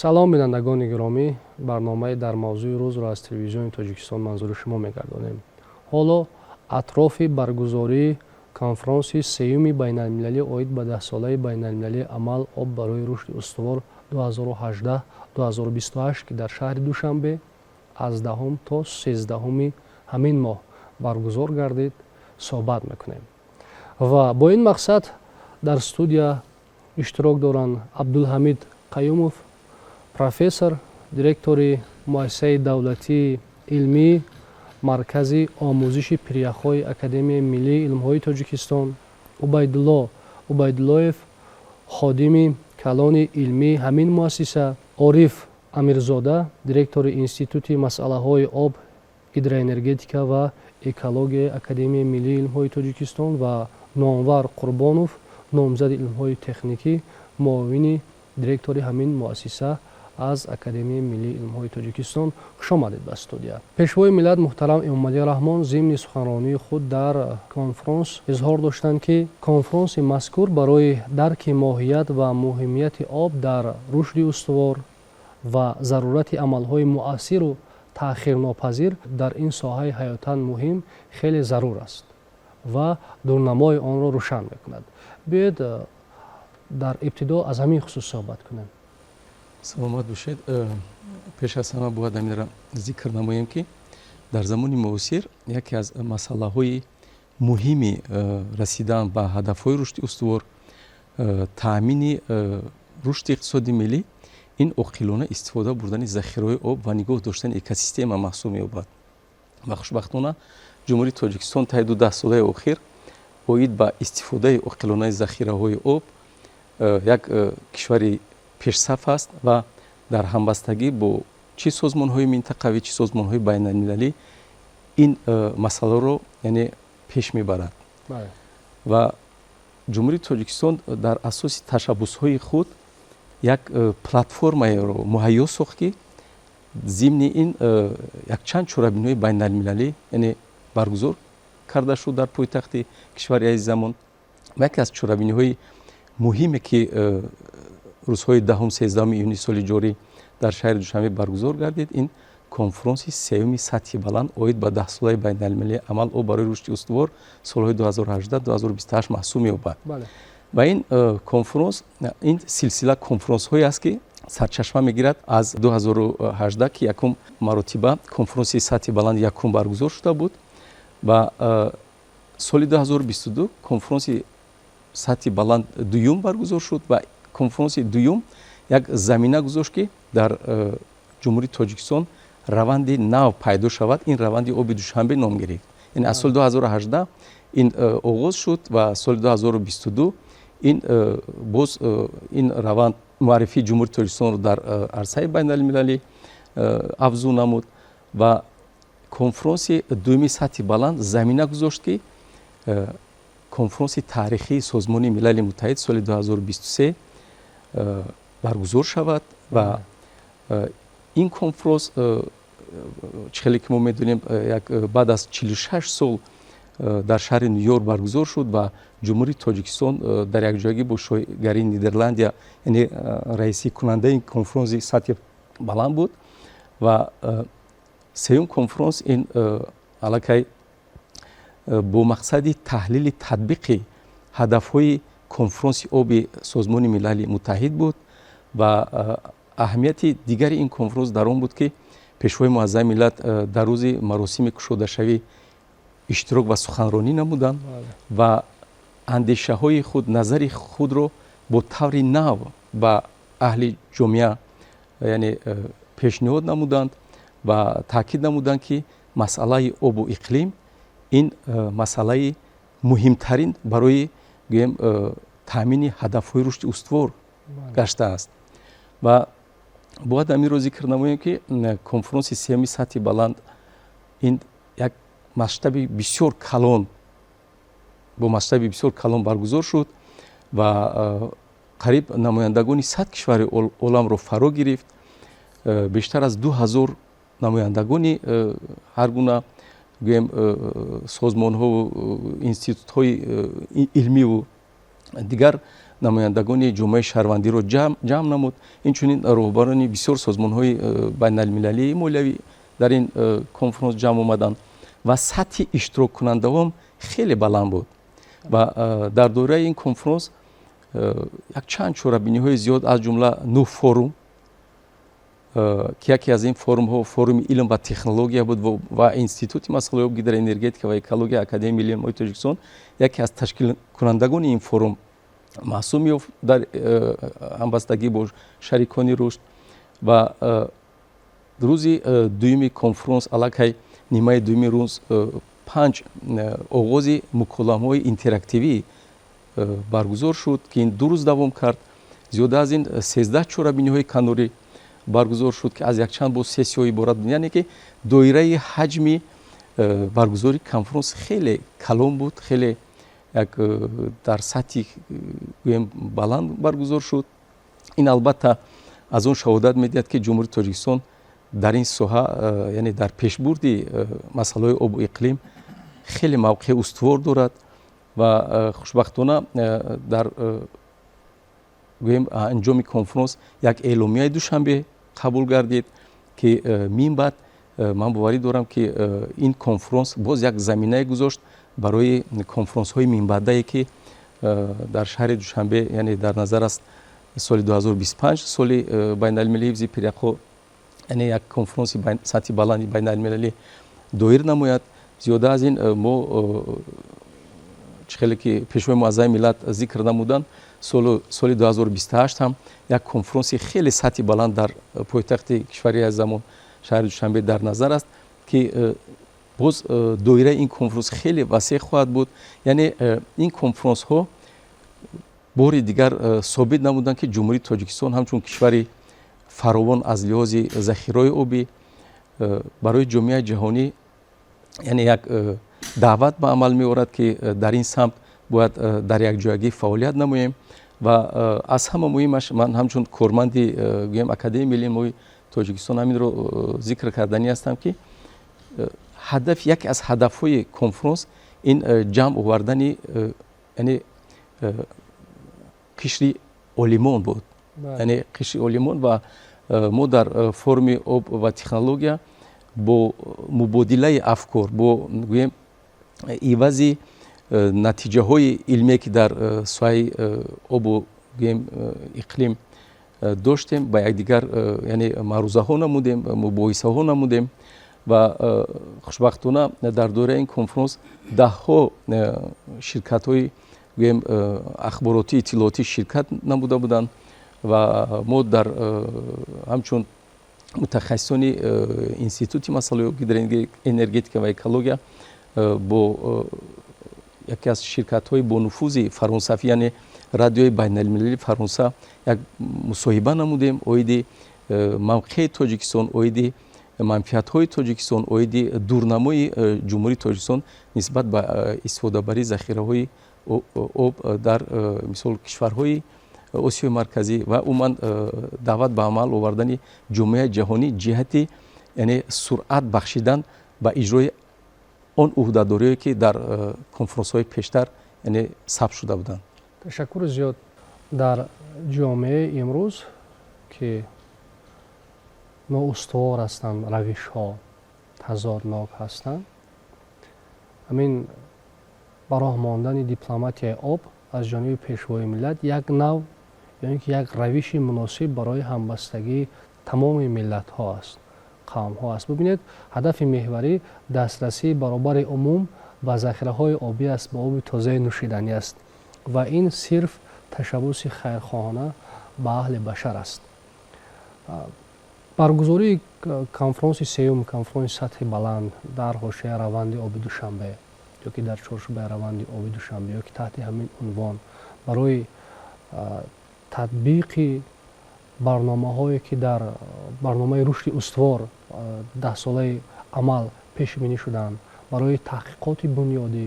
салом бинандагони гиромӣ, барномаи дар мавзӯи рӯзро аз телевизиони Тоҷикистон манзури шумо мегардонем. Ҳоло атрофи баргузории конфронси сеюми байналмилалӣ оид ба 10-солаи байналмилалии амал об барои рушди устувор 2018-2028 ки дар шаҳри Душанбе аз 10 то 13 ҳамин моҳ баргузор гардид, суҳбат мекунем. Ва бо ин мақсад дар студия иштирок доранд Абдулҳамид Қаюмов, профессор, директори муассисаи давлатии илмии маркази омӯзиши пиряхҳои Академияи миллии илмҳои Тоҷикистон, Убайдулло Убайдуллоев, ходими калони илмии ҳамин муассиса, Ориф Амирзода, директори Институти масъалаҳои об, гидроэнергетика ва экологияи Академияи миллии илмҳои Тоҷикистон ва Номвар Қурбонов, номзади илмҳои техникӣ, муовини директори ҳамин муассиса аз Академияи миллии илмҳои Тоҷикистон. Хуш омадед ба студия. Пешвои миллат муҳтарам Эмомалӣ Раҳмон зимни суханронии худ дар конфронс изҳор доштанд, ки конфронси мазкур барои дарки моҳият ва муҳимияти об дар рушди устувор ва зарурати амалҳои муассиру таъхирнопазир дар ин соҳаи ҳаётан муҳим хеле зарур аст ва дурнамои онро рӯшан мекунад. Биёед дар ибтидо аз ҳамин хусус суҳбат кунем. саломат бошед. пеш аз ҳама бояд аминро зикр намоем, ки дар замони муосир яке аз масъалаҳои муҳими расидан ба ҳадафҳои рушди устувор, таъмини рушди иқтисоди миллӣ, ин оқилона истифода бурдани захираҳои об ва нигоҳ доштани экосистема маҳсуб меёбад. ва хушбахтона ҷумҳурии Тоҷикистон таи 10 солаи охир оид ба истифодаи оқилонаи захираҳои об як кишвари пешсаф аст ва дар ҳамбастагӣ бо чӣ созмонҳои минтақавӣ, чӣ созмонҳои байналмилалӣ ин масъаларо яъне пеш мебарад. Ва ҷумҳурии Тоҷикистон дар асоси ташаббусҳои худ як платформаеро муҳайё сохт, ки зимни ин якчанд чорабиниҳои байналмилалӣ яъне баргузор карда шуд дар пойтахти кишвари азизамон. ва яке аз чорабиниҳои муҳиме, ки рӯзҳои 10-13 июни соли ҷорӣ дар шаҳри Душанбе баргузор гардид, ин конфронси сеюми сатҳи баланд оид ба 10-солаи байналмилалии амал об барои рушди устувор солҳои 2018-2028 маҳсуб меёбад. ва ин конфронс, ин силсила конфронсҳое аст, ки сарчашма мегирад аз 2018, ки якум маротиба конфронси сатҳи баланд якум баргузор шуда буд. ва соли 2022 конфронси сатҳи баланд дуюм баргузор шуд ва конфронси дуюм як замина гузошт, ки дар ҷумҳурии Тоҷикистон раванди нав пайдо шавад. ин раванди оби Душанбе ном гирифт. яъне аз соли 2018 ин оғоз шуд ва соли 2022 ин боз ин раванд муаррифии ҷумҳурии Тоҷикистонро дар арсаи байналмилалӣ афзун намуд ва конфронси дуюми сатҳи баланд замина гузошт, ки конфронси таърихии Созмони Милали Муттаҳид соли 2023 баргузор шавад. ва ин конфронс чӣ хеле ки мо медонем, як баъд аз 46 сол дар шаҳри Ню-Йорк баргузор шуд ва ҷумҳурии Тоҷикистон дар якҷоягӣ бо шоҳигарии Нидерландия яъне раисикунандаи конфронси сатҳи баланд буд. ва сеюм конфронс ин аллакай бо мақсади таҳлили татбиқи ҳадафҳои конфронси оби Созмони Милали Муттаҳид буд. ва аҳамияти дигари ин конфронс дар он буд, ки пешвои муаззами миллат дар рӯзи маросими кушодашавӣ иштирок ва суханронӣ намуданд ва андешаҳои худ, назари худро бо таври нав ба аҳли ҷомеа яъне пешниҳод намуданд ва таъкид намуданд, ки масъалаи обу иқлим ин масъалаи муҳимтарин барои гӯем таъмини ҳадафҳои рушди устувор гаштааст. ва бояд аминро зикр намоем, ки конфронси сеюми сатҳи баланд ин як масштаби бисёр калон бо масштаби бисёр калон баргузор шуд ва қариб намояндагони 100 кишвари оламро фаро гирифт. бештар аз 2000 намояндагони ҳар гуна гӯем созмонҳо институтҳои илмиву дигар намояндагони ҷумъаи шаҳрвандиро ҷамъ намуд. инчунин роҳбарони бисёр созмонҳои байналмилалии молиявӣ дар ин конференс ҷамъ омаданд ва сатҳи иштироккунандаҳом хеле баланд буд. ва дар дораи ин конференс як чанд чорабиниҳои зиёд аз ҷумла 9 форум ки яке аз ин форумҳо форуми илм ва технология буд ва институти масъалаҳои об гидроэнергетика ва экология академияи миллии моҳи Тоҷикистон яке аз ташкилкунандагони ин форум маҳсуб меёфт дар ҳамбастагӣ бо шарикони рушд. ва рӯзи дуюми конференс аллакай нимаи дуюми рӯз 5 оғози муколамаҳои интерактивӣ баргузор шуд ки ин 2 рӯз давом кард. зиёда аз ин 13 чорабиниҳои канорӣ баргузор шуд ки аз якчанд бо сессияҳо иборат буд. яъне ки доираи ҳаҷми баргузори конференс хеле калон буд, хеле як дар сатҳи гӯем баланд баргузор шуд. ин албатта аз он шаҳодат медиҳад ки ҷумҳурии Тоҷикистон дар ин соҳа яъне дар пешбурди масъалаҳои обу иқлим хеле мавқеъ устувор дорад ва хушбахтона дар гӯем анҷоми конференс як эъломияи душанбе қабул гардид ки мин баъд ман боварӣ дорам ки ин конференс боз як заминае гузошт барои конференсҳои минбаъдае ки дар шаҳри душанбе яъне дар назар аст соли 2025 соли байналмилалии ҳифзи пиряқҳо яъне як конференси сатҳи баланди байналмилалӣ доир намояд. зиёда аз ин мо хеле ки пешвои муъаззами миллат зикр намуданд соли 2028 ҳам як конференси хеле сатҳи баланд дар пойтахти кишвари замон шаҳри душанбе дар назар аст ки боз доираи ин конференс хеле васеъ хоҳад буд. яъне ин конференсҳо бори дигар собит намуданд ки ҷумҳурии Тоҷикистон ҳамчун кишвари фаровон аз лиҳози захираи обӣ барои ҷомеаи ҷаҳонӣ яъне як даъват ба амал меорад ки дар ин самт бояд дар якҷоягӣ фаъолият намоем. ва аз ҳама муҳимаш ман ҳамчун корманди гӯем академияи миллии моҳи Тоҷикистон ҳаминро зикр карданӣ ҳастам ки ҳадаф яке аз ҳадафҳои конференс ин ҷамъ овардани яъне қишри олимон буд. яъне қишри олимон ва мо дар форуми об ва технология бо мубодилаи афкор бо гӯем ивази натиҷаҳои илмие ки дар соҳаи обу гӯем иқлим доштем ба якдигар яъне маърузаҳо намудем, мубоҳисаҳо намудем ва хушбахтона дар дораи ин конференс даҳҳо ширкатҳои гӯем ахборотӣ иттилоотӣ ширкат намуда буданд ва мо дар ҳамчун мутахассисони институти масъалаҳои гидроэнергетика ва экология бо яке аз ширкатҳои бонуфузи фаронсавӣ яъне радиои байналмилалии фаронса як мусоҳиба намудем оиди мавқеи Тоҷикистон, оиди манфиатҳои Тоҷикистон, оиди дурнамои ҷумҳурии Тоҷикистон нисбат ба истифодабарии захираҳои об дар мисол кишварҳои осиёи марказӣ ва умуман даъват ба амал овардани ҷомеаи ҷаҳонӣ ҷиҳати яъне суръат бахшидан ба иҷрои он уҳдадориҳое ки дар конференсҳои пештар яъне сабт шуда буданд. ташаккури зиёд. дар ҷомеаи имрӯз ки ноустувор ҳастанд, равишҳо тазоднок ҳастанд, ҳамин ба роҳ мондани дипломатияи об аз ҷониби пешвои миллат як нав яъне ки як равиши муносиб барои ҳамбастагии тамоми миллатҳо аст, қавмҳо аст. бубинед ҳадафи меҳварӣ дастрасии баробари умум ба захираҳои обӣ аст, ба оби тозаи нӯшиданӣ аст ва ин сирф ташаббуси хайрхоҳона ба аҳли башар аст. баргузории конференси сеюм, конференси сатҳи баланд дар ҳошияи раванди оби душанбе ё ки дар чорчӯбаи раванди оби душанбе ё ки таҳти ҳамин унвон барои татбиқи барномаҳое ки дар барномаи рушди устувор 10-солаи амал пешбинӣ шуданд, барои таҳқиқоти бунёдӣ,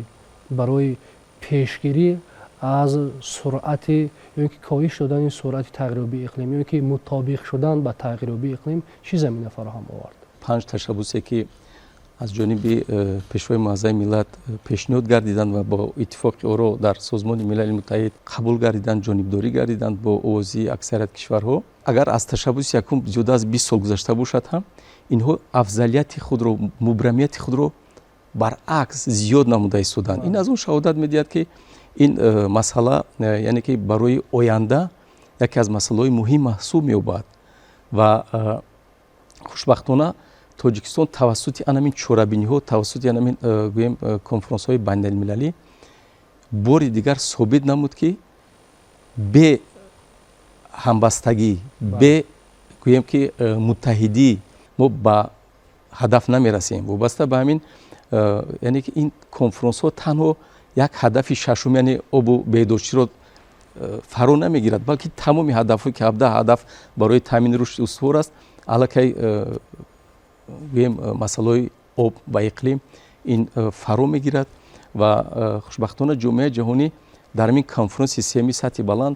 барои пешгирӣ аз суръати ё ки коҳиш додани суръати тағйирёбии иқлим ё ки мутобиқ шудан ба тағйирёбии иқлим чӣ замина фароҳам овард? 5 ташаббусе ки аз ҷониби пешвои муъаззами миллат пешниҳод гардиданд ва бо иттифоқи оро дар созмони милали муттаҳид қабул гардиданд, ҷонибдорӣ гардиданд бо овози аксарият кишварҳо. Агар аз ташаббуси якум зиёда аз 20 сол гузашта бошад ҳам, инҳо афзалияти худро, мубрамияти худро баръакс зиёд намуда истоданд. Ин аз он шаҳодат медиҳад ки ин масъала яъне ки барои оянда яке аз масъалаҳои муҳим маҳсуб меёбад ва хушбахтона Тоҷикистон тавассути анамин чорабиниҳо, тавассути анамин гӯем конференсҳои байналмилалӣ бори дигар собит намуд ки бе ҳамбастагӣ, бе гӯем ки муттаҳидӣ мо ба ҳадаф намерасем. Вобаста ба ҳамин яъне ки ин конференсҳо танҳо як ҳадафи шашум, яъне обу беҳдоштиро фаро намегирад, балки тамоми ҳадафҳое ки 17 ҳадаф барои таъмини рушди устувор аст, аллакай гӯем масъалаҳои об ва иқлим ин фаро мегирад ва хушбахтона ҷомеаи ҷаҳонӣ дар ин конференси сеюми сатҳи баланд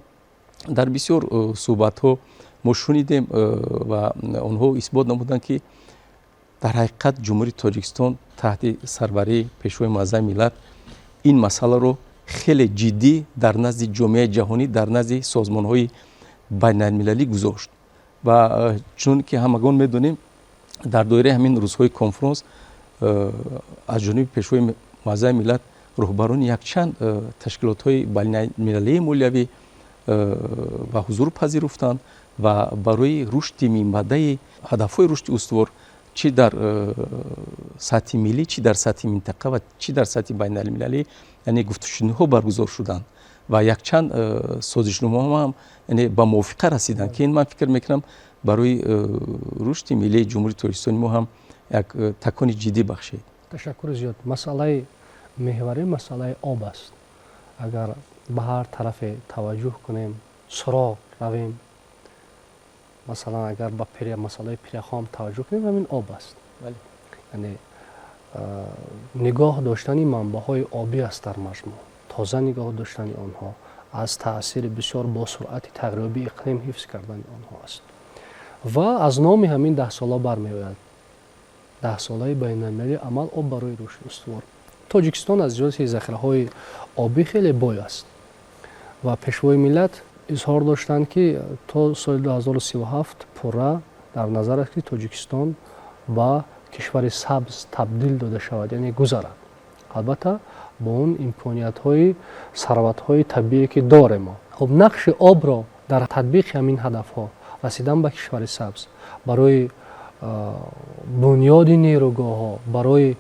дар бисёр суҳбатҳо мо шунидем ва онҳо исбот намуданд ки дар ҳақиқат ҷумҳурии Тоҷикистон таҳти сарварии пешвои муъаззами миллат ин масъаларо хеле ҷиддӣ дар назди ҷомеаи ҷаҳонӣ, дар назди созмонҳои байналмилалӣ гузошт ва чуноне ки ҳамагон медонем дар доираи ҳамин рӯзҳои конференс аз ҷониби пешвои муъаззами миллат роҳбарони якчанд ташкилотҳои байналмилалии молиявӣ ва ҳузур пазируфтанд ва барои рушди минбаъдаи ҳадафҳои рушди устувор чӣ дар сатҳи миллӣ, чӣ дар сатҳи минтақа ва чӣ дар сатҳи байналмилалӣ яъне гуфтушунидҳо баргузор шуданд ва якчанд созишномаҳо ҳам яъне ба мувофиқа расиданд ки ин ман фикр мекунам барои рушди миллии ҷумҳурии Тоҷикистони мо ҳам як такони ҷиддӣ бахшед. Ташаккури зиёд. Масъалаи меҳварӣ масъалаи об аст. Агар ба ҳар тарафе таваҷҷӯҳ кунем, суроғ равем, масалан агар ба масъалаи пиряхом таваҷҷӯҳ кунем, ҳамин об аст. Яъне нигоҳ доштани манбаъҳои обӣ аст дар маҷмӯъ, тоза нигоҳ доштани онҳо, аз таъсири бисёр босуръати тағйирёбии иқлим ҳифз кардани онҳо аст. Ва аз номи ҳамин 10 сола бармеояд. 10 солаи байналмилалии амал об барои рушди устувор. Тоҷикистон аз ҷиҳати захираҳои обӣ хеле бой аст ва пешвои миллат изҳор доштанд ки то соли 2037 пурра дар назар аст ки Тоҷикистон ба кишвари сабз табдил дода шавад, яъне гузарад. Албатта бо он имкониятҳои сарватҳои табиие ки дорем мо. Хуб нақши обро дар татбиқи ҳамин ҳадафҳо, расидан ба кишвари сабз, барои бунёди нерӯгоҳҳо, барои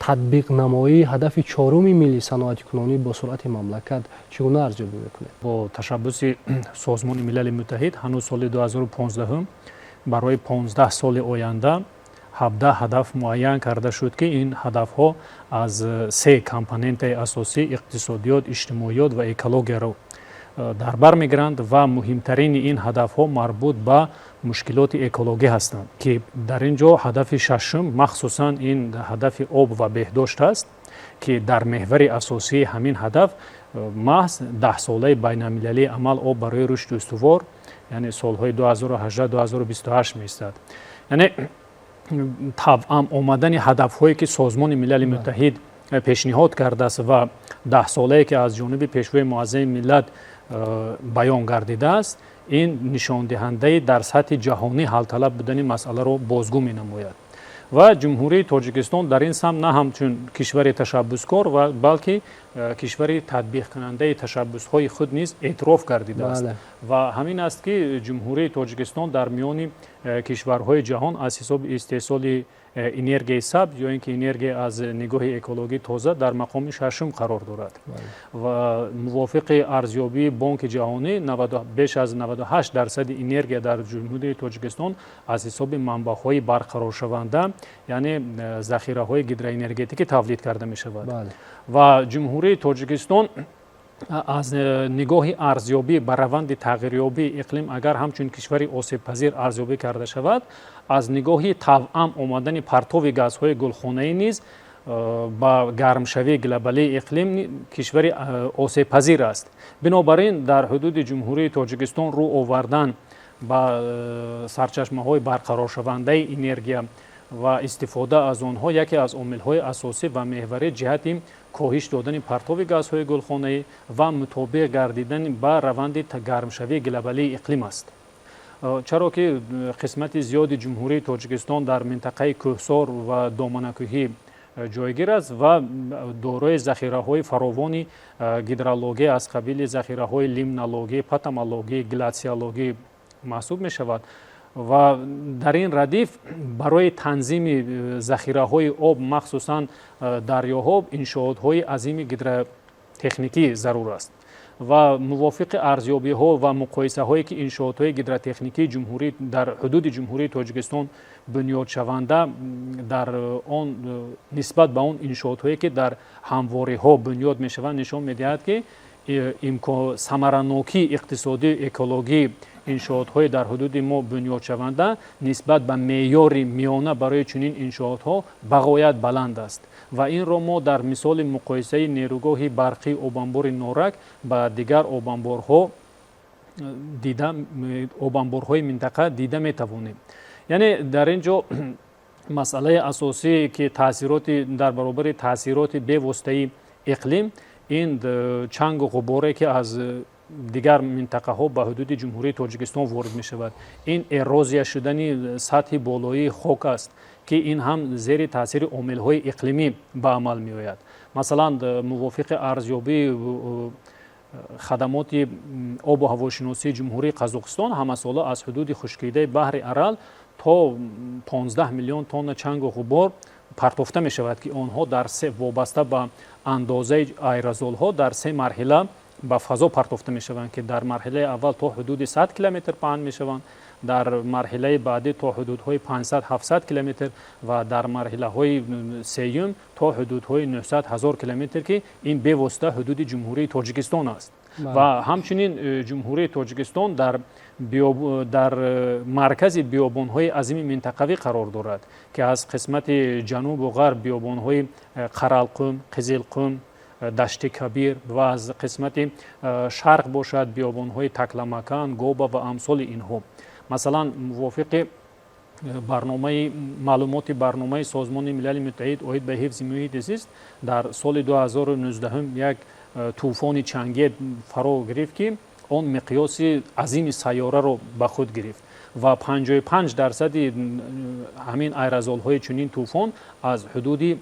татбиқнамоии ҳадафи чоруми миллии саноатикунонии босуръати мамлакат чӣ гуна арзёбӣ мекунед? Бо ташаббуси Созмони Милали Муттаҳид ҳанӯз соли 2015 барои 15 соли оянда 17 ҳадаф муайян карда шуд ки ин ҳадафҳо аз 3 компонентаи асосӣ иқтисодиёт, иҷтимоиёт ва экологияро дар бар мегиранд ва муҳимтарини ин ҳадафҳо марбут ба мушкилоти экологӣ ҳастанд ки дар ин ҷо ҳадафи шашум махсусан ин ҳадафи об ва беҳдошт аст ки дар меҳвари асосии ҳамин ҳадаф маҳз 10 солаи байналмилалии амал об барои рушди устувор, яъне солҳои 2018-2028 меистад. Яъне тавъам омадани ҳадафҳое ки Созмони Милали Муттаҳид пешниҳод кардааст ва 10 солае ки аз ҷониби пешвои муъаззами миллат баён гардидааст, ин нишондиҳандаи дар сатҳи ҷаҳонӣ ҳалталаб будани масъаларо бозгӯ менамояд. Ва ҷумҳурии Тоҷикистон дар ин самт на ҳамчун кишвари ташаббускор, балки кишвари татбиқкунандаи ташаббусҳои худ низ эътироф гардидааст. Ва ҳамин аст ки ҷумҳурии Тоҷикистон дар миёни кишварҳои ҷаҳон аз ҳисоби истеҳсоли энергияи сабз ё ин ки энергия аз нигоҳи экологии тоза дар мақоми шашум қарор дорад. Ва мувофиқи арзёбии Бонки ҷаҳонӣ беш аз 98% энергия дар ҷумҳурии Тоҷикистон аз ҳисоби манбаъҳои барқароршаванда, яъне захираҳои гидроэнергетикӣ тавлид карда мешавад. Ва ҷумҳурии Тоҷикистон аз нигоҳи арзёбӣ ба раванди тағйирёбии иқлим агар ҳамчун кишвари осебпазир арзёбӣ карда шавад, аз нигоҳи тавъам омадани партови газҳои гулхонаӣ низ ба гармшавии глобалии иқлим кишвари осебпазир аст. Бинобар ин дар ҳудуди ҷумҳурии Тоҷикистон рӯ овардан ба сарчашмаҳои барқароршавандаи энергия ва истифода аз онҳо яке аз омилҳои асосӣ ва меҳварӣ ҷиҳати коҳиш додани партови газҳои гулхонаӣ ва мутобиқ гардидани ба раванди гармшавии глобалии иқлим аст. чаро ки қисмати зиёди ҷумҳурии Тоҷикистон дар минтақаи кӯҳсор ва доманакӯҳӣ ҷойгир аст ва дорои захираҳои фаровони гидрология аз қабили захираҳои лимнологӣ, патомологӣ, глатсиологӣ маҳсуб мешавад ва дар ин радиф барои танзими захираҳои об махсусан дарёҳо иншоотҳои азими гидротехникӣ зарур аст ва мувофиқи арзёбиҳо ва муқоисаҳое ки иншоотҳои гидротехникии ҷумҳурӣ дар ҳудуди ҷумҳурии Тоҷикистон бунёдшаванда дар он нисбат ба он иншоотҳое ки дар ҳамвориҳо бунёд мешаванд нишон медиҳад ки самаранокии иқтисодӣ экологии иншоотҳои дар ҳудуди мо бунёдшаванда нисбат ба меъёри миёна барои чунин иншоотҳо бағоят баланд аст ва инро мо дар мисоли муқоисаи нерӯгоҳи барқии обанбори Норак ба дигар обанборҳои минтақа дида метавонем. яъне дар ин ҷо масъалаи асосӣ ки таъсироти дар баробари таъсироти бевоситаи иқлим ин чангу ғуборе ки аз дигар минтақаҳо ба ҳудуди ҷумҳурии Тоҷикистон ворид мешавад. ин эрозия шудани сатҳи болоии хок аст ки ин ҳам зери таъсири омилҳои иқлимӣ ба амал меояд. масалан мувофиқи арзёбии хадамоти обу ҳавошиносии ҷумҳурии Қазоқистон ҳамасола аз ҳудуди хушкидаи баҳри Арал то 15 миллион тонна чангу ғубор партофта мешавад ки онҳо вобаста ба андозаи аэрозолҳо дар се марҳила ба фазо партофта мешаванд ки дар марҳилаи аввал то ҳудуди 100 километр паҳн мешаванд, дар марҳилаи баъдӣ то ҳудудҳои 500-700 километр ва дар марҳилаҳои сеюм то ҳудудҳои 900-1000 километр ки ин бевосита ҳудуди ҷумҳурии Тоҷикистон аст. ва ҳамчунин ҷумҳурии Тоҷикистон дар маркази биёбонҳои азими минтақавӣ қарор дорад ки аз қисмати ҷанубу ғарб биёбонҳои Қаралқум, Қизилқум, дашти Кабир ва аз қисмати шарқ бошад биёбонҳои Такламакан, Гоба ва амсоли инҳо. масалан мувофиқи маълумоти барномаи Созмони Милали Муттаҳид оид ба ҳифзи муҳити зист дар соли 2019 як тӯфони чангед фаро гирифт ки он миқёси азими сайёраро ба худ гирифт ва 55% ҳамин аэрозолҳои чунин тӯфон аз ҳудуди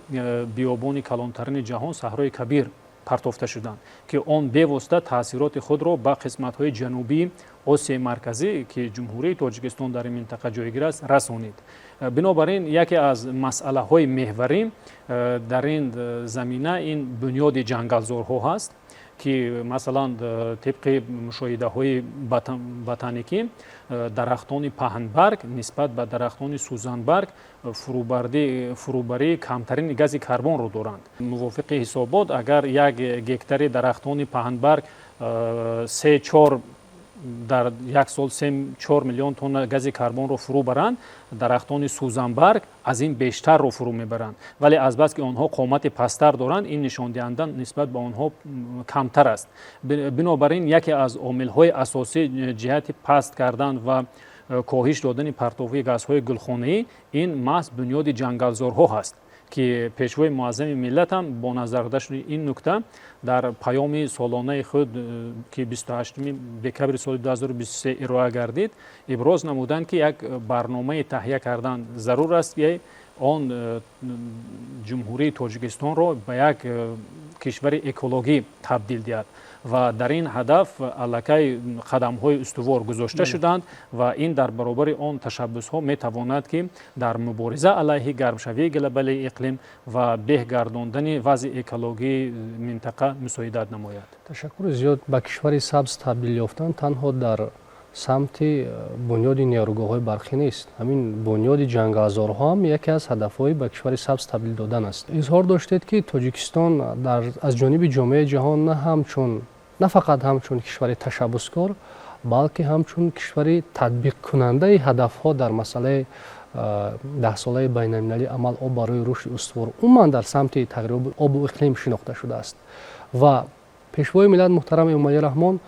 биёбони калонтарини ҷаҳон Саҳрои Кабир партофта шуданд ки он бевосита таъсироти худро ба қисматҳои ҷанубии Осияи марказӣ ки ҷумҳурии Тоҷикистон дар ин минтақа ҷойгир аст расонид. бинобар ин яке аз масъалаҳои меҳварӣ дар ин замина ин бунёди ҷангалзорҳо ҳаст ки масалан тибқи мушоҳидаҳои ботаникӣ дарахтони паҳнбарг нисбат ба дарахтони сӯзанбарг фурӯбарии камтарини гази карбонро доранд. мувофиқи ҳисобот агар як гектари дарахтони паҳнбарг 3-4 дар як сол 3-4 миллион тонна гази карбонро фурӯ баранд, дарахтони сӯзанбарг аз ин бештарро фурӯ мебаранд, вале азбаски онҳо қомати пасттар доранд, ин нишондиҳанда нисбат ба онҳо камтар аст. бинобар ин яке аз омилҳои асосӣ ҷиҳати паст кардан ва коҳиш додани партовии газҳои гулхонаӣ ин маҳз бунёди ҷангалзорҳо ҳаст ки пешвои муаззами миллат ҳам бо назар карда шуди ин нукта дар паёми солонаи худ ки 28 декабри соли 2023 ироа гардид иброз намуданд ки як барномаи таҳия кардан зарур аст ки он ҷумҳурии Тоҷикистонро ба як кишвари экологӣ табдил диҳад ва дар ин ҳадаф аллакай қадамҳои устувор гузошта шуданд ва ин дар баробари он ташаббусҳо метавонад ки дар мубориза алайҳи гармшавии глобалии иқлим ва беҳгардондани вазъи экологии минтақа мусоидат намояд. ташаккури зиёд. ба кишвари сабз табдил ёфтан танҳо дар самти бунёди нерӯгоҳҳои барқӣ нест, ҳамин бунёди ҷангалзорҳо ҳам яке аз ҳадафҳои ба кишвари сабз табдил додан аст. изҳор доштед ки Тоҷикистон аз ҷониби ҷомеаи ҷаҳон на фақат ҳамчун кишвари ташаббускор, балки ҳамчун кишвари татбиқкунандаи ҳадафҳо дар масъалаи 10-солаи байналмилалии амал об барои рушди устувор умуман дар самти тағйироби обу иқлим шинохта шудааст. ва пешвои миллат муҳтарами Умави Раҳмон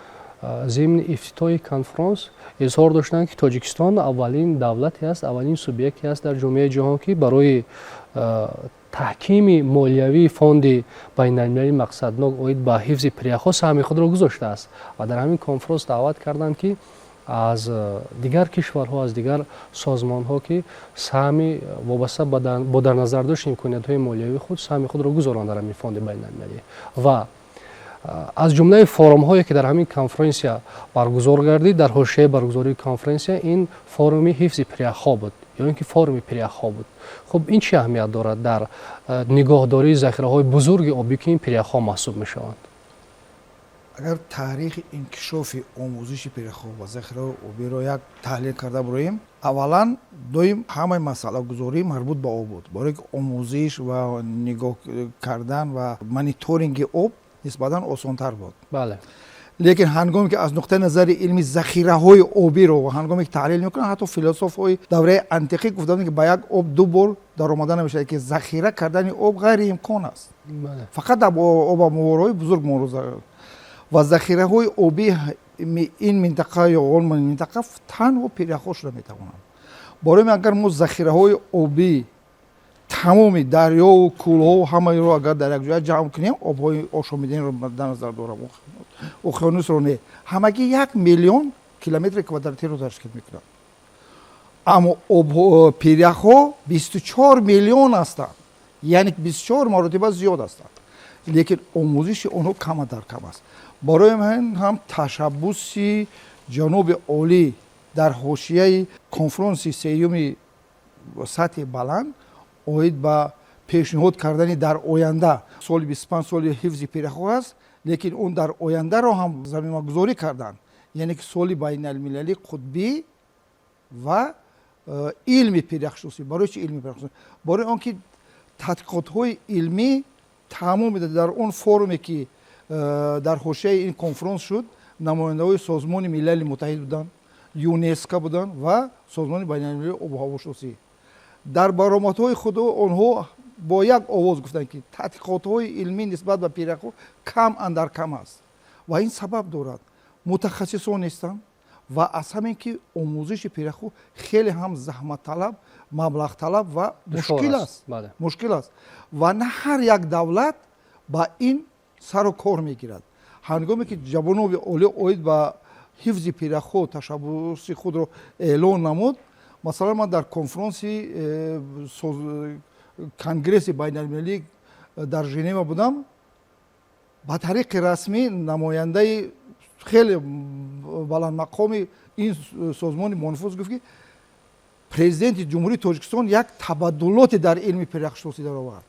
зимни ифтитоҳи конфронс изҳор доштанд ки тоҷикистон аввалин давлате аст, аввалин субъекте аст дар ҷомеаи ҷаҳон ки барои таҳкими молиявии фонди байналмилалии мақсаднок оид ба ҳифзи прияхҳо саҳми худро гузоштааст ва дар ҳамин конфронс даъват карданд ки аз дигар кишварҳо, аз дигар созмонҳо ки саҳми вобаста бо дар назар дошти имкониятҳои молиявии худ саҳми худро гузоранд дар ҳамин фонди байналмилалӣ. Ва аз ҷумлаи форумҳое ки дар ҳамин конференсия баргузор гардид, дар ҳошияи баргузории конференсия ин форуми ҳифзи прияхҳо буд ё ин ки форуми прияхҳо буд. Хуб ин чӣ аҳамият дорад дар нигоҳдории захираҳои бузурги обӣ ки ин прияхҳо маҳсуб мешаванд? агар таърихи инкишофи омӯзиши прияхҳо ва захираҳои обиро як таҳлил карда бироем, аввалан доим ҳамаи масъалагузорӣ марбут ба об буд. барои ки омӯзиш ва нигоҳ кардан ва мониторинги об нисбатан осонтар буд. Бале. лекин ҳангоме ки аз нуқтаи назари илми захираҳои обиро ва ҳангоме ки таҳлил мекунанд, ҳатто философҳои давраи антиқӣ гуфтанд ки ба як об ду бор даромада намешавад, ки захира кардани об ғайриимкон аст. Фақат дар обамоворҳои бузург морӯза ва захираҳои обии ин минтақа ё он минтақа танҳо прияхҳо шуда метавонанд. барои ин агар мо захираҳои обии тамоми дарёву кӯлҳову ҳамаеро агар дар як ҷоя ҷамъ кунем, обҳои ошомиданиро дар назар дорам, уқёнусро не, ҳамагӣ 1 миллион километри квадратиро ташкил мекунад. аммо прияхҳо 24 миллион ҳастанд, яъне 24 маротиба зиёд ҳастанд, лекин омӯзиши онҳо камадар кам аст. барои ин ҳам ташаббуси ҷаноби олӣ дар ҳошияи конференсияи сеюми сатҳи баланд оид ба пешниҳод кардани дар оянда соли 25 соли ҳифзи прияхҳо аст, лекин он дар ояндаро ҳам заминагузорӣ карданд, яъне ки соли байналмилалии қутбӣ ва илми прияхшиносӣ. барои чи илми прияхшиносӣ? барои он ки тадқиқотҳои илмӣ тамоми дар он форуме ки дар ҳошияи ин конференс шуд, намояндаҳои созмони милали муттаҳид буданд, юнеско буданд ва созмони байналмилалии обу ҳавошиносӣ. дар баромадҳои худ онҳо бо як овоз гуфтанд ки тадқиқотҳои илмӣ нисбат ба прияхҳо кам андар кам аст ва ин сабаб дорад мутахассисон нестанд ва аз ҳамин ки омӯзиши прияхҳо хеле ҳам заҳматталаб, маблағталаб ва мушкил аст ва на ҳар як давлат ба ин сару кор мегирад. ҳангоме ки ҷаноби олӣ оид ба ҳифзи прияхҳо ташаббуси худро эълон намуд, масалан ман дар конференси конгресси байналмилалӣ дар Женева будам, ба тариқи расмӣ намояндаи хеле баландмақоми ин созмони монфуз гуфт ки президенти ҷумҳурии Тоҷикистон як табаддулоте дар илми прияхшиносӣ даровард.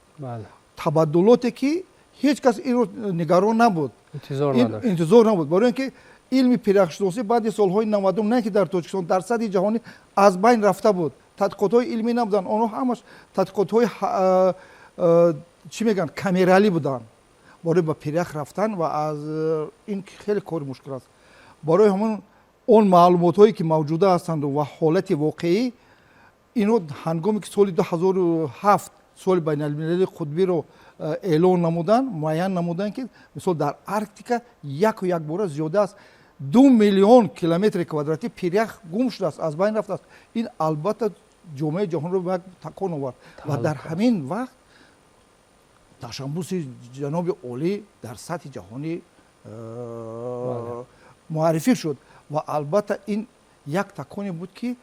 Табаддулоте ки ҳеҷ кас инро нигарон набуд, интизор набуд. барои ин ки илми прияхшиносӣ баъди солҳои 90 не ки дар Тоҷикистон дар сатҳи ҷаҳонӣ аз байн рафта буд. тадқиқотҳои илмӣ набуданд, онҳо ҳамаш тадқиқотҳои чӣ мегӯянд камералӣ буданд. барои ба приях рафтан ва аз ин хеле кори мушкил аст. барои ҳамон он маълумотҳое ки мавҷуда ҳастанду ва ҳолати воқеӣ, инро ҳангоме ки соли 2007 соли байналмилалии қутбиро эълон намуданд, муайян намуданд ки мисол дар Арктика яку як бора зиёда аз 2 миллион километри квадратӣ приях гум шудааст, аз байн рафтааст. ин албатта ҷомеаи ҷаҳонро ба як такон овард ва дар ҳамин вақт ташаббуси ҷаноби олӣ дар сатҳи ҷаҳонӣ муаррифӣ шуд ва албатта ин як таконе буд ки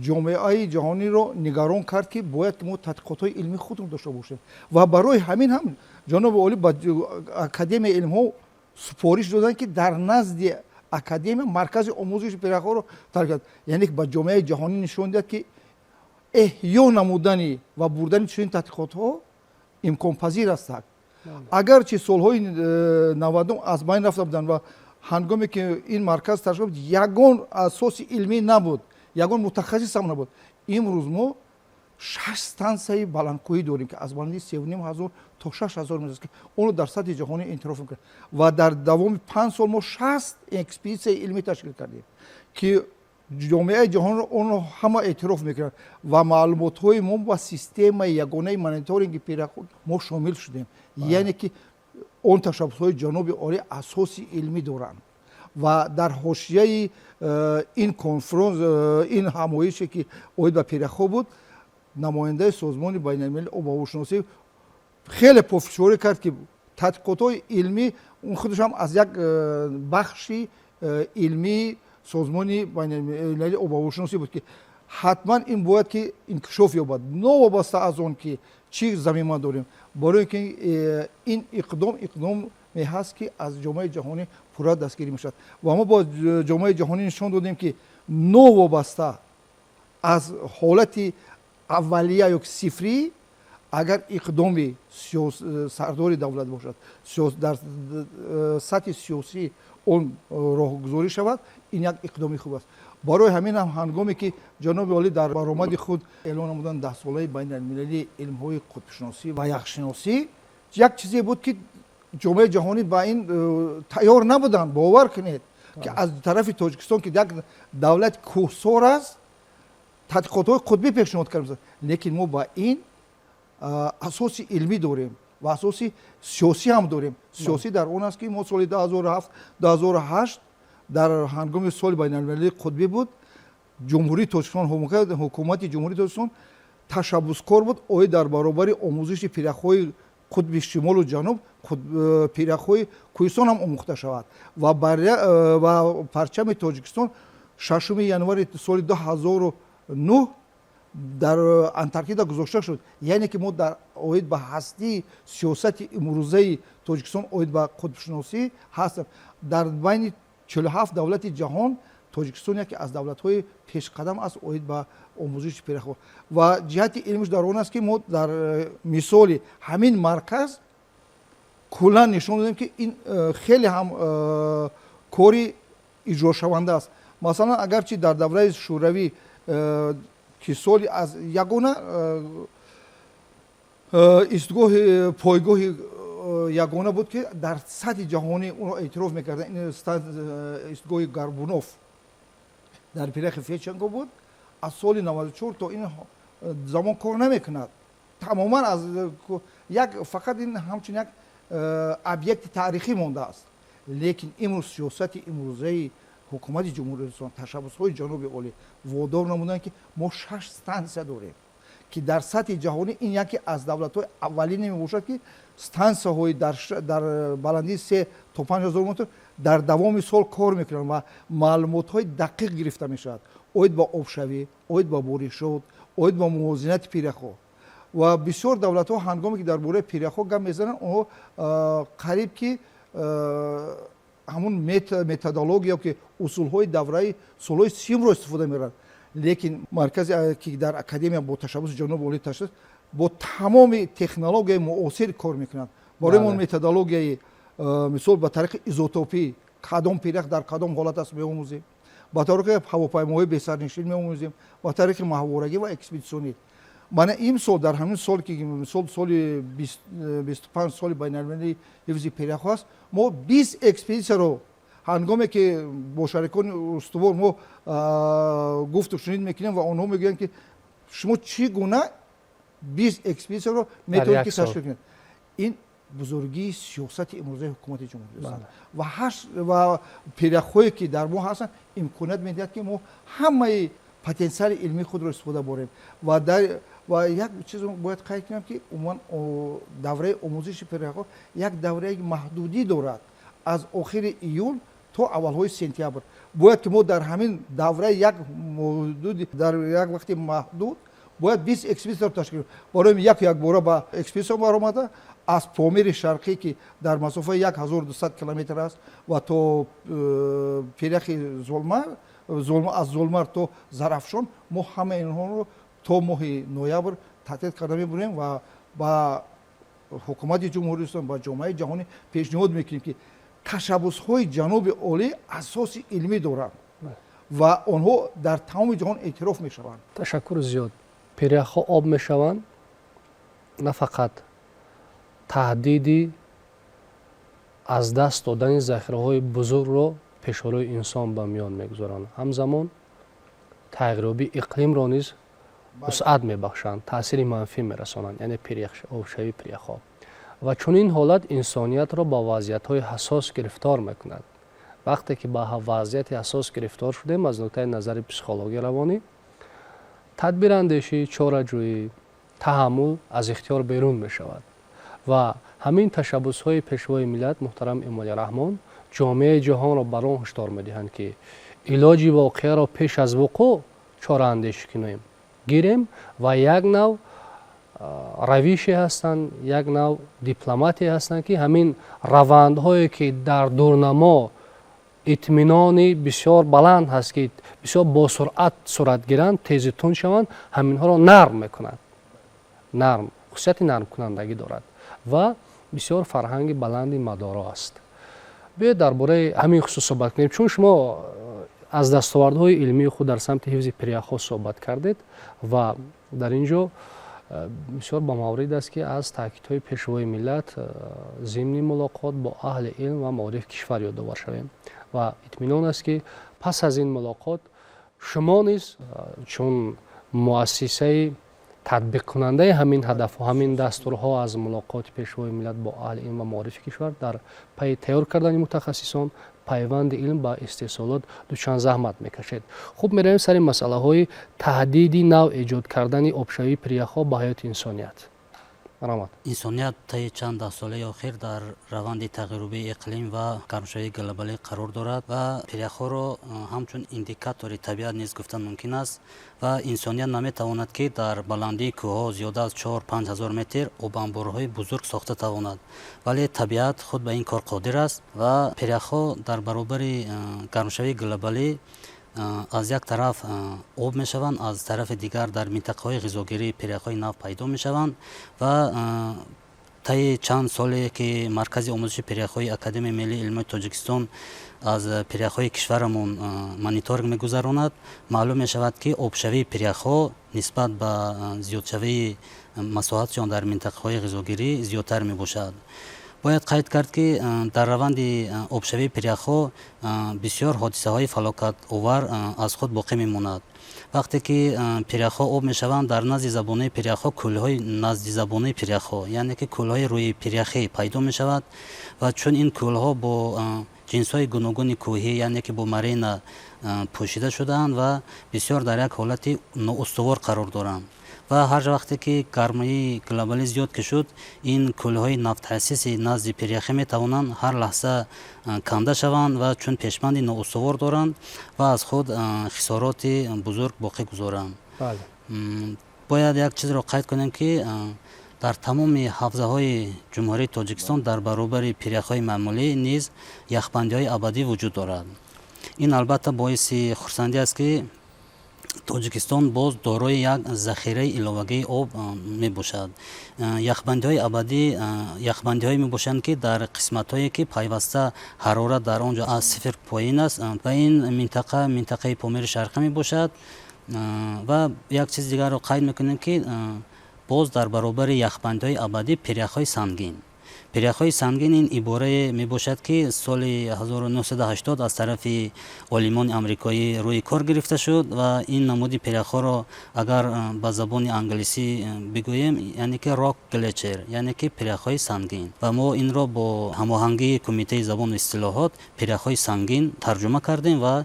ҷомеаи ҷаҳониро нигарон кард ки бояд ки мо тадқиқотҳои илмии худро дошта бошем ва барои ҳамин ҳам ҷаноби олӣ ба академияи илмҳо супориш доданд ки дар назди академия маркази омӯзиши прияхҳоро тарк кард, яъне ки ба ҷомеаи ҷаҳонӣ нишон дад ки эҳё намудани ва бурдани чунин тадқиқотҳо имконпазир астак. агарчи солҳои 90 аз байн рафта буданд ва ҳангоме ки ин марказ ташкил буд, ягон асоси илмӣ набуд, ягон мутахассис ҳам набуд. имрӯз мо 6 стансияи баландкӯҳӣ дорем ки аз баландии 3500 то 6000 метр ки онро дар сатҳи ҷаҳонӣ интироф мекунад ва дар давоми 5 сол мо 60 экспедитсияи илмӣ ташкил кардем ки ҷомеаи ҷаҳонро онро ҳама эътироф мекунад ва маълумотҳои мо ба системаи ягонаи мониторинги прияхҳо мо шомил шудем, яъне ки он ташаббусҳои ҷаноби олӣ асоси илмӣ доранд و در حاشیه این کنفرانس این همایشی که اوید به پیرخو بود نماینده سازمان بین المللی آب و هواشناسی خیلی پافشاری کرد که تحقیقات علمی اون خودش هم از یک بخشی علمی سازمان بین المللی آب و هواشناسی بود که حتما این باید که انکشاف یابد نوابسته از اون که چی زمین ما داریم برای اینکه این اقدام می هست که از جامعه جهانی پورا دستگیری میشد و ما با جامعه جهانی نشان دادیم که نوابسته از حالت اولیه یا صفری اگر اقدام سردار دولت باشد در سطح سیاسی اون راهگذاری شود این یک اقدامی خوب است برای همین هم هنگامی که جناب عالی در برآمد خود اعلان نمودن 10 ساله بین المللی علم‌های قطب‌شناسی و یخشناسی یک چیزی بود که جامعه جهانی با این تیار نبودن باور کنید که از طرف تاجیکستان که یک دولت کوهسار است تحقیقات‌های قطبی پیشنهاد کردیم لیکن ما با این اساس علمی داریم و اساس سیاسی هم داریم سیاسی در اون است که ما سال 2007 2008 در هنگام سال بین المللی قطبی بود جمهوری تاجیکستان حکومت جمهوری تاجیکستان تشبسکار بود اوی در برابر آموزش پیرخوی قطب شمال و جنوب پیرخوی کوهستان هم آموخته شود و پرچم تاجیکستان 6 ینوار سال 2009 در انتارکتیدا گذاشته شد یعنی که ما در اوید به هستی سیاست امروزه تاجیکستان اوید به قطب شناسی هستیم در بین 47 دولت جهان تاجیکستان یکی از دولت‌های پیشقدم است اوید به آموزش پیرخو و جهت علمیش در اون است که ما در مثال همین مرکز کلا نشون دادیم که این خیلی هم کاری اجرا شونده است مثلا اگرچه در دوره شوروی که سالی از یگانه ایستگاه پایگاه یگانه بود که در سطح جهانی اون رو اعتراف میکردن این ایستگاه گاربونوف در پیرخ فیچنکو بود از سال 94 تا این زمان کار نمیکند تماما از یک فقط این همچون یک ابیکت تاریخی مونده است لیکن امروز سیاست امروزه حکومت جمهوری اسلامی تشبس‌های جنوب عالی وادار نمودن که ما 6 استانسیا داریم که در سطح جهانی این یکی از دولت‌های اولی نمیباشد که استانسیا‌های در بلندی 3 تا 5000 متر در دوام سال کار میکنن و معلومات‌های دقیق گرفته میشد اوید با آبشوی اوید با بوریشود اوید با موازنت پیرخو و بسیار دولت‌ها هنگامی که درباره پیرخو گپ میزنن اونها قریب که همون متدولوژی که اصول‌های دوره سال‌های 30 رو استفاده می‌کنن لیکن مرکز که در اکادمی با تشبس جنوب عالی تشخیص با تمام تکنولوژی معاصر کار میکنند برای اون متدولوژی مثال با طریق ایزوتوپی کدام پیرخ در کدام حالت است می‌آموزیم با طریق هواپیماهای بی‌سرنشین می‌آموزیم با طریق ماهوارگی و اکسپدیسیونی من این سال در همین سال که مثال سال 25 سال بین المللی حفظ پیرخ است ما 20 اکسپدیسیون رو هنگامی که با شریکان استوار ما گفت و شنید میکنیم و آنها میگن که شما چگونه 20 اکسپدیسیون رو میتونید که تشکیل کنید این بزرگی سیاست امروزه حکومت جمهوری اسلامی و پیرخویی که در ما هستن امکانات میدهد که ما همه پتانسیل علمی خود رو استفاده بریم و یک چیز باید قید کنم که عموما دوره آموزش پیرخو یک دوره محدودی دارد از آخر ایول تا اولهای سپتامبر باید که ما در همین دوره یک محدود در یک وقت محدود باید 20 اکسپدیسیون تشکیل برای یک بار با اکسپدیسیون برآمده از پامیر شرقی که در مسافه 1200 کیلومتر است و تا پیرخ از زلمر تا زرافشان ما همه اینها رو تا ماه نوامبر تحقیق کرده می‌بریم و با حکومت جمهوری اسلامی با جامعه جهانی پیشنهاد میکنیم که تشبس‌های جنوب عالی اساس علمی دارند و آنها در تمام جهان اعتراف میشوند. تشکر زیاد. پیرخ آب میشوند نه فقط تهدیدی از دست دادن ذخیره‌های بزرگ رو پیش روی انسان به میان میگذارند همزمان تغییرابی اقلیم را نیز وسعت میبخشند تاثیر منفی میرسانند یعنی آبشوی پیرخ و چون این حالت انسانیت را با وضعیت‌های حساس گرفتار میکند вақте ки ба вазъияти асос гирифтор шудем аз нуқтаи назари психология равонӣ, тадбирандешӣ, чораҷӯӣ, таҳаммул аз ихтиёр берун мешавад ва ҳамин ташаббусҳои пешвои миллат муҳтарам Эмомалӣ ҷомеаи ҷаҳонро бар он ҳушдор медиҳанд ки илоҷи воқеаро пеш аз вуқӯъ чораандешӣ кунем, гирем ва як нав равише ҳастанд, як нав дипломатие ҳастанд ки ҳамин равандҳое ки дар дурнамо итминони бисёр баланд ҳаст ки бисёр босуръат сурат гиранд, тезу тунд шаванд, ҳаминҳоро нарм мекунад. Нарм хусусияти нармкунандагӣ дорад ва бисёр фарҳанги баланди мадоро аст. биёед дар бораи ҳамин хусус суҳбат кунем, чун шумо аз дастовардҳои илмии худ дар самти ҳифзи прияхҳо суҳбат кардед ва дар ин ҷо бисёр ба маврид аст ки аз таъкидҳои пешвои миллат зимни мулоқот бо аҳли илм ва маориф кишвар ёдовар шавем ва итминон аст ки пас аз ин мулоқот шумо низ чун муассисаи татбиқкунандаи ҳамин ҳадафҳо, ҳамин дастурҳо аз мулоқоти пешвои миллат бо аҳли илм ва маорифи кишвар дар пайи тайёр кардани мутахассисон, пайванди илм ба истеҳсолот дучанд заҳмат мекашед. Хуб, меравем сари масъалаҳои таҳдиди нав эҷод кардани обшавии прияхҳо ба ҳаёти инсоният. Маромад. инсоният таи чанд даҳсолаи охир дар раванди тағйирёбии иқлим ва гармшавии глобалӣ қарор дорад ва прияхҳоро ҳамчун индикатори табиат низ гуфтан мумкин аст ва инсоният наметавонад ки дар баландии кӯҳҳо зиёда аз 4-5 ҳазор метр обанборҳои бузург сохта тавонад, вале табиат худ ба ин кор қодир аст ва прияхҳо дар баробари гармшавии глобалӣ аз як тараф об мешаванд, аз тарафи дигар дар минтақаҳои ғизогирӣ прияхҳои нав пайдо мешаванд ва таи чанд соле ки маркази омӯзиши прияхҳои Академияи Миллии Илмҳои Тоҷикистон аз прияхҳои кишварамон мониторинг мегузаронад, маълум мешавад ки обшавии прияхҳо нисбат ба зиёдшавии масоҳатшон дар минтақаҳои ғизогирӣ зиёдтар мебошад. бояд қайд кард ки дар раванди обшавии прияхҳо бисёр ҳодисаҳои фалокатовар аз худ боқӣ мемонад. вақте ки прияхҳо об мешаванд, дар назди забонаи прияхҳо кӯлҳои назди забонаи прияхҳо, яъне ки кӯлҳои рӯи прияхӣ пайдо мешавад ва чун ин кӯлҳо бо ҷинсҳои гуногуни кӯҳӣ, яъне ки бо марина пӯшида шудаанд ва бисёр дар як ҳолати ноустувор қарор доранд ва ҳар вақте ки гармии глобалӣ зиёд ки шуд, ин кӯлҳои нафтҳассиси назди прияхӣ метавонанд ҳар лаҳза канда шаванд ва чун пешбанди ноустувор доранд ва аз худ хисороти бузург боқӣ гузоранд. бояд як чизро қайд кунем ки дар тамоми ҳавзаҳои ҷумҳурии Тоҷикистон дар баробари прияхҳои маъмулӣ низ яхбандиҳои абадӣ вуҷуд дорад. ин албатта боиси хурсандӣ аст ки Тоҷикистон боз дорои як захираи иловагии об мебошад. Яхбандиҳои абадӣ яхбандиҳое мебошанд ки дар қисматҳое ки пайваста ҳарорат дар он ҷо аз сифр поин аст ва ин минтақа минтақаи Помери Шарқӣ мебошад ва як чизи дигарро қайд мекунем ки боз дар баробари яхбандиҳои абадӣ прияхҳои сангин. Прияхҳои сангин ин иборае мебошад ки соли 1980 аз тарафи олимони амрикоӣ рӯи кор гирифта шуд ва ин намуди прияхҳоро агар ба забони англисӣ бигӯем, яъне ки rock glacier, яъне ки прияхҳои сангин, ва мо инро бо ҳамоҳангии Кумитаи забону истилоҳот прияхҳои сангин тарҷума кардем ва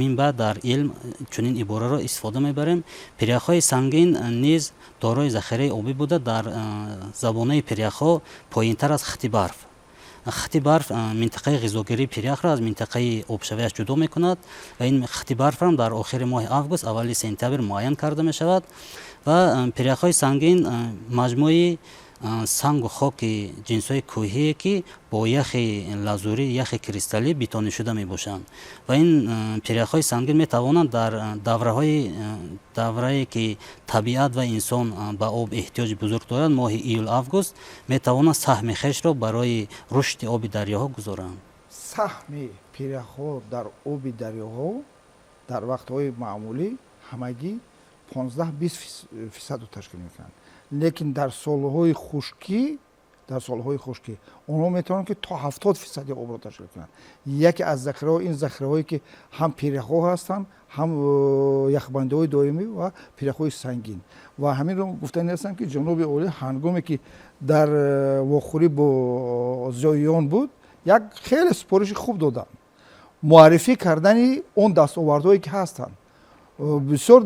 мин баъд дар илм чунин ибораро истифода мебарем. Прияхҳои сангин низ дорои захираи обӣ буда дар забонаи прияхҳо поинтар аз хати барф. хати барф минтақаи ғизогирии прияхро аз минтақаи обшавиаш ҷудо мекунад ва ин хати барфро дар охири моҳи август аввали сентябр муайян карда мешавад ва прияхҳои сангин маҷмӯи сангу хоки ҷинсҳои кӯҳие ки бо яхи лазурӣ, яхи кристаллӣ битонишуда мебошанд ва ин прияхҳои сангин метавонанд дар даврае ки табиат ва инсон ба об эҳтиёҷи бузург дорад, моҳи июл-август метавонанд саҳми хешро барои рушди оби дарёҳо гузоранд. саҳми прияхҳо дар оби дарёҳо дар вақтҳои маъмулӣ ҳамагӣ 15-20% ташкил мекунанд, лекин дар солҳои хушкӣ онҳо метавонанд ки то 70% обро ташкил кунанд. яке аз захираҳо ин захираҳое ки ҳам прияхҳо ҳастанд, ҳам яхбандиҳои доимӣ ва прияхҳои сангин. ва ҳаминро гуфтани ҳастам ки ҷаноби олӣ ҳангоме ки дар вохӯрӣ бо зоиён буд, як хеле супориши хуб доданд. معرفی کردن اون دستاوردهایی که هستند. بسیار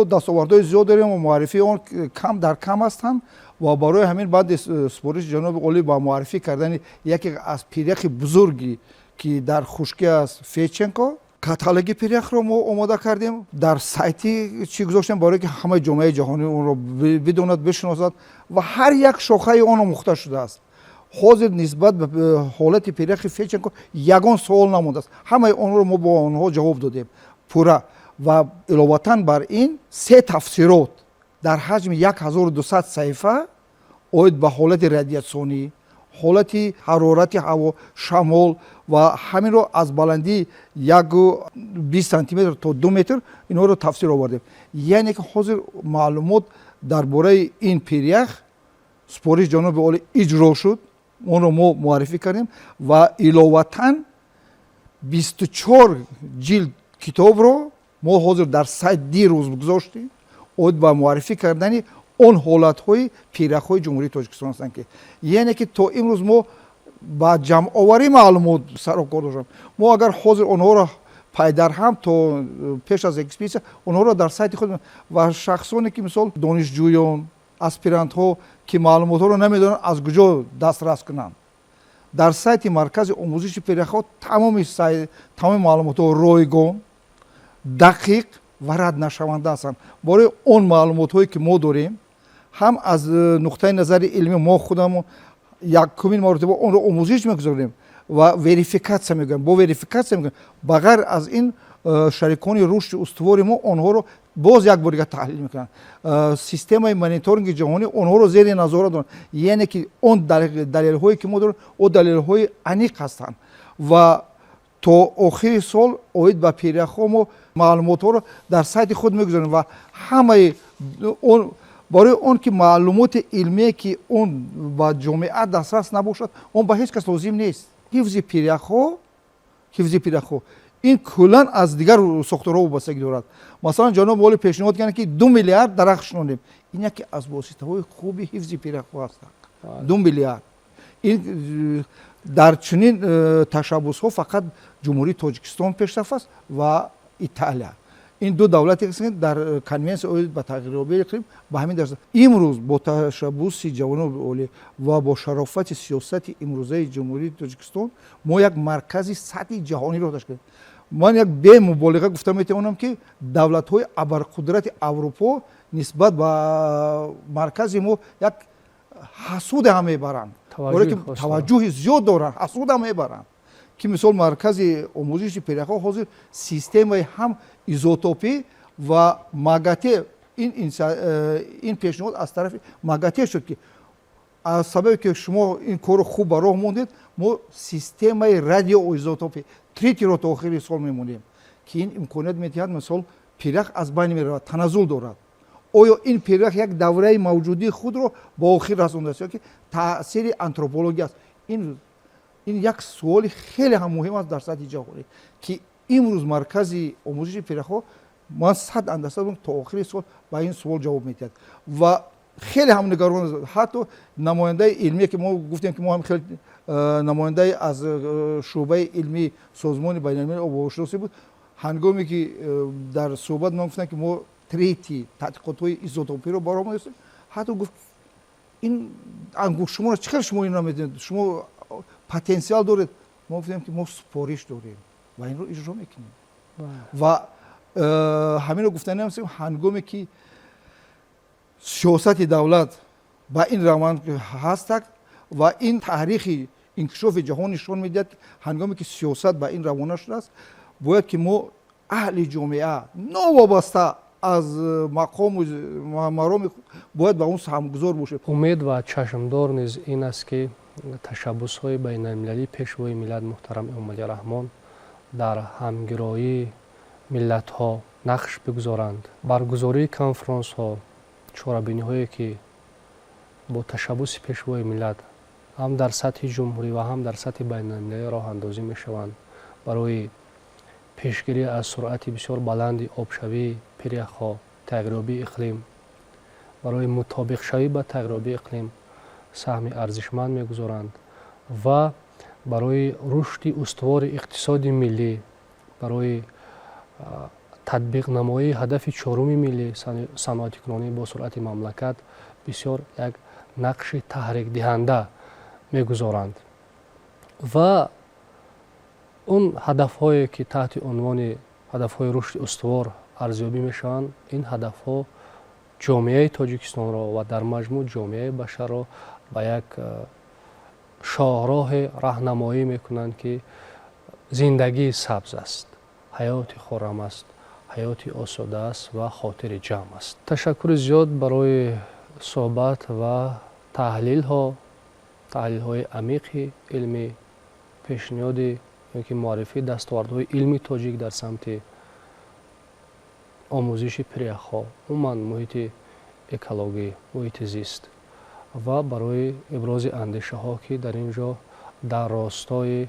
دستاوردهای زیاد داریم و معرفی اون کم در کم هستند و برای همین بعد سپارش جناب عالی با معرفی کردن یکی از پیرخ بزرگی که در خشکی است فیچنکو، کاتالوگ پیرخ رو ما آماده کردیم، در سایتی چی گذاشتیم برای که همه جامعه جهانی اون رو بدوند، بشناسد و هر یک شاخه اون رو مختص شده است. حاضر نسبت به حالت پیرخ فیچنکو یگان سوال نمونده است، همه اون رو ما با آنها جواب دادیم پورا و علاوه بر این 3 تفسیرات در حجم 1200 صفحه اوید به حالت رادیاسیونی، حالت حرارت هوا، شمال و همین رو از بلندی 20 سانتی متر تا 2 متر اینا رو تفسیر آوردیم. یعنی که حاضر معلومات درباره این پیرخ سپارش جناب عالی اجرا شد، اون رو ما معرفی کردیم و علاوه 24 جلد کتاب رو ما حاضر در سایت دیروز گذاشتیم اود با معرفی کردن اون حالت‌های پیرخ‌های جمهوری تاجیکستان هستند که یعنی که تا امروز ما با جمع آوری معلومات سر و کار داشتیم. ما اگر حاضر اونها را پایدر هم تا پیش از اکسپیدیشن اونها را در سایت خود و شخصانی که مثال دانشجویان، اسپیرانت ها که معلومات ها را نمیدونن از کجا دسترس کنند، در سایت مرکز آموزش پیرخ‌ها تمام معلومات ها رایگان، دقیق و رد نشونده هستند. برای اون معلومات هایی که ما داریم هم از نقطه نظر علمی ما خودمون یکمین مرتبه اون رو آموزش میگذاریم و وریفیکاسیون میگیم، با وریفیکاسیون میگیم بغیر از این شریکان رشد استواری ما اونها رو باز یک بار دیگه تحلیل میکنن. سیستم مانیتورینگ جهانی اونها رو زیر نظارت دارن، یعنی که اون دلیل هایی که ما داریم او دلیل های عمیق هستند و تا آخر سال اوید با پیرخ‌ها ما معلومات ها رو در سایت خود میگذاریم و همه اون برای اون که معلومات علمی که اون با جامعه دسترس نباشد اون به هیچ کس لازم نیست. حفظ پیرخ‌ها این کلا از دیگر ساختارها وابستگی دارد. مثلا جناب عالی پیشنهاد کردن که 2 میلیارد درخت شنونیم، این یکی از واسطه‌های خوبی حفظ پیرخ‌ها است. 2 میلیارد این در چنین تشبس‌ها فقط جمهوری تاجیکستان پیشرفت است و ایتالیا. این دو دولتی که در کنونس اوید با تغییرآوری اقلیم به همین درصد امروز با تشبس جناب عالی و با شرافت سیاست امروزه جمهوری تاجیکستان ما یک مرکز سطحی جهانی را تشکیل. من یک به مبالغه گفتم میتونم که دولت‌های ابرقدرت اروپا نسبت به مرکز ما یک حسود هم میبرند، برای که توجه زیاد دارند، حسود هم میبرند که مثال مرکز آموزش پیرخ‌ها حاضر سیستم هم ایزوتوپی و ماگاته این پیشنهاد از طرف ماگاته شد که از سبب که شما این کار خوب براه موندید ما سیستم رادیو ایزوتوپی تریتی رو تا آخر سال میمونیم که این امکانیت میتید مثال پیرخ از بین میرود، تنزل دارد. آیا این پیرخ یک دوره موجودی خود رو با آخر رسونده است که تاثیر آنتروپولوژی است؟ این یک سوال خیلی هم مهم است در سطح جهانی که امروز مرکز آموزش پیرخ‌ها ما 100% تا آخر سال با این سوال جواب میدهد و خیلی هم نگران. حتی نماینده علمی که ما گفتیم که ما هم خیلی نماینده از شعبه علمی سازمان بین‌المللی آب و هواشناسی بود، هنگامی که در صحبت ما گفتن که ما تریتی تحقیقات‌های ایزوتوپی رو برام می‌رسیم، حتی گفت این انگوش شما چیکار شما این رو میدونید، شما پتانسیل دارید. ما گفتیم که ما سپارش داریم و این رو اجرا میکنیم و همین رو گفتن نمی‌سیم هنگامی که سیاست دولت با این روند هست و این تاریخ انکشاف جهان نشون میدهد هنگامی که سیاست با این روانه شده است باید که ما اهل جامعه نوابسته از مقام و مرام باید با اون سهمگذار باشیم. امید و چشمدار نیز این است که تشبس‌های بین‌المللی پیشوای ملت محترم امالی رحمان در همگرایی ملت‌ها نقش بگذارند. برگزاری کنفرانس‌ها، چاره‌بینی‌هایی که با تشبس پیشوای ملت هم در سطح جمهوری و هم در سطح بین‌المللی راه اندازی می‌شوند برای پیشگیری از سرعت بسیار بلند آبشوی پیرخ‌ها، تغییرآبی اقلیم، برای مطابق شوی با تغییرآبی اقلیم سهم ارزشمند می‌گذارند و برای رشد استوار اقتصاد ملی барои татбиқнамоии ҳадафи чоруми миллии саноатикунонӣ бо суръати мамлакат бисёр як нақши таҳрикдиҳанда мегузоранд. ва он ҳадафҳое ки таҳти унвони ҳадафҳои рушди устувор арзёбӣ мешаванд, ин ҳадафҳо ҷомеаи Тоҷикистонро ва дар маҷмӯъ ҷомеаи башарро ба як шоҳроҳе раҳнамоӣ мекунанд, ки зиндагии сабз аст, ҳаёти хуррам аст, ҳаёти осуда аст ва хотири ҷамъ аст. Ташаккури зиёд барои суҳбат ва таҳлилҳои амиқи илмӣ, пешниҳоди ки муаррифии дастовардҳои илми тоҷик дар самти омӯзиши прияхҳо, умуман муҳити экологӣ, муҳити зист ва барои ибрози андешаҳо, ки дар ин ҷо дар ростои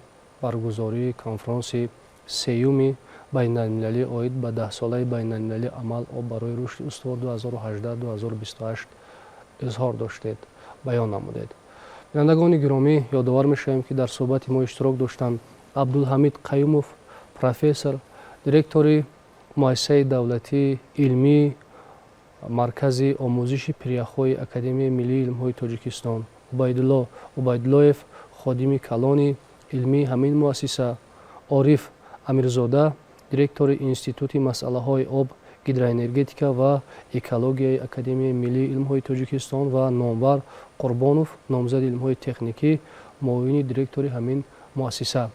баргузории конфронси сеюми байналмилалӣ оид ба 10-солаи байналмилалии амал барои рушди устувор 2018-2028 изҳор доштед, баён намудед. бинандагони гиромӣ, ёдовар мешавем, ки дар суҳбати мо иштирок доштанд Абдулҳамид Қаюмов, профессор, директори муассисаи давлатии илмии маркази омӯзиши прияхҳои Академияи миллии илмҳои Тоҷикистон, Убайдулло Убайдуллоев, ходими калони илмии ҳамин муассиса, Ориф Амирзода, директори Институти масъалаҳои об, гидроэнергетика ва экологияи Академияи миллии илмҳои Тоҷикистон ва Номвар Қурбонов, номзади илмҳои техникӣ, муовини директори ҳамин муассиса.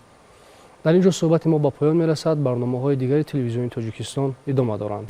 дар ин ҷо суҳбати мо ба поён мерасад. барномаҳои дигари телевизиони Тоҷикистон идома доранд.